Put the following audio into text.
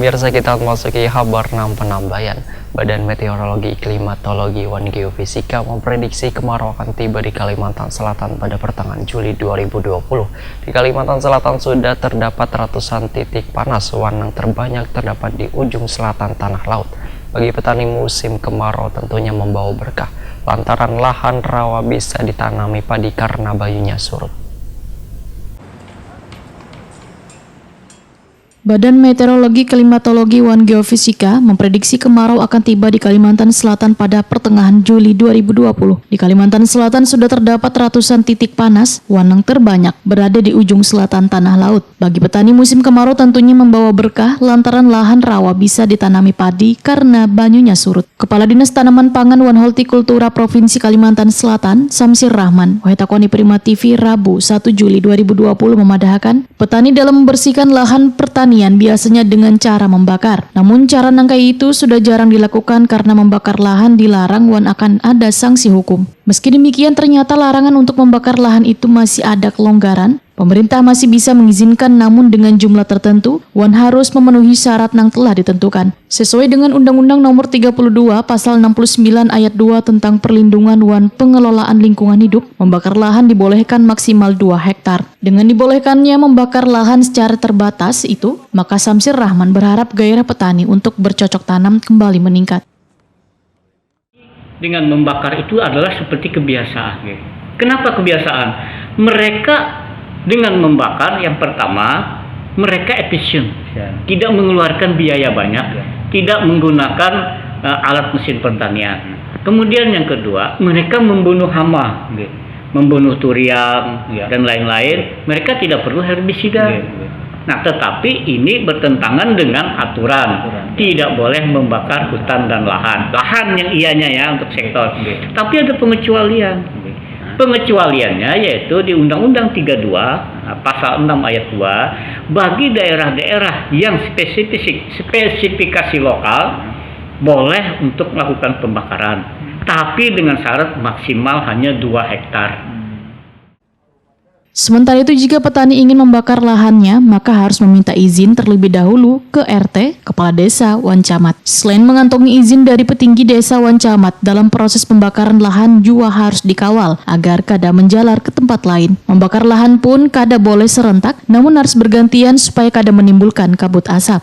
Pemirsa, kita memasuki kabar 6 penambahan. Badan Meteorologi, Klimatologi, dan Geofisika memprediksi kemarau akan tiba di Kalimantan Selatan pada pertengahan Juli 2020. Di Kalimantan Selatan sudah terdapat ratusan titik panas, yang terbanyak terdapat di ujung selatan tanah laut. Bagi petani, musim kemarau tentunya membawa berkah, lantaran lahan rawa bisa ditanami padi karena bayunya surut. Badan Meteorologi, Klimatologi, dan Geofisika memprediksi kemarau akan tiba di Kalimantan Selatan pada pertengahan Juli 2020. Di Kalimantan Selatan sudah terdapat ratusan titik panas, yang terbanyak berada di ujung selatan tanah laut. Bagi petani, musim kemarau tentunya membawa berkah lantaran lahan rawa bisa ditanami padi karena banyunya surut. Kepala Dinas Tanaman Pangan dan Hortikultura Provinsi Kalimantan Selatan, Samsir Rahman, Wahetakoni Prima TV, Rabu 1 Juli 2020 memadahkan, petani dalam membersihkan lahan pertanian biasanya dengan cara membakar. Namun cara nangkai itu sudah jarang dilakukan karena membakar lahan dilarang dan akan ada sanksi hukum. Meski demikian, ternyata larangan untuk membakar lahan itu masih ada kelonggaran. Pemerintah masih bisa mengizinkan namun dengan jumlah tertentu dan harus memenuhi syarat yang telah ditentukan. Sesuai dengan Undang-Undang Nomor 32 Pasal 69 Ayat 2 tentang Perlindungan dan Pengelolaan Lingkungan Hidup, membakar lahan dibolehkan maksimal 2 hektar. Dengan dibolehkannya membakar lahan secara terbatas itu, maka Samsir Rahman berharap gairah petani untuk bercocok tanam kembali meningkat. Dengan membakar itu adalah seperti kebiasaan. Kenapa kebiasaan? Mereka dengan membakar, yang pertama, mereka efisien, tidak mengeluarkan biaya banyak, tidak menggunakan alat mesin pertanian. Kemudian yang kedua, mereka membunuh hama, membunuh turiang dan lain-lain. Mereka tidak perlu herbisida. Nah, tetapi ini bertentangan dengan aturan. Tidak boleh membakar hutan dan lahan yang ianya ya untuk sektor. Tapi ada pengecualian. Pengecualiannya yaitu di Undang-Undang 32 Pasal 6 Ayat 2 bagi daerah-daerah yang spesifikasi lokal boleh untuk melakukan pembakaran, tapi dengan syarat maksimal hanya 2 hektar. Sementara itu, jika petani ingin membakar lahannya, maka harus meminta izin terlebih dahulu ke RT, Kepala Desa, dan Camat. Selain mengantongi izin dari petinggi desa dan camat, dalam proses pembakaran lahan juga harus dikawal agar kada menjalar ke tempat lain. Membakar lahan pun kada boleh serentak, namun harus bergantian supaya kada menimbulkan kabut asap.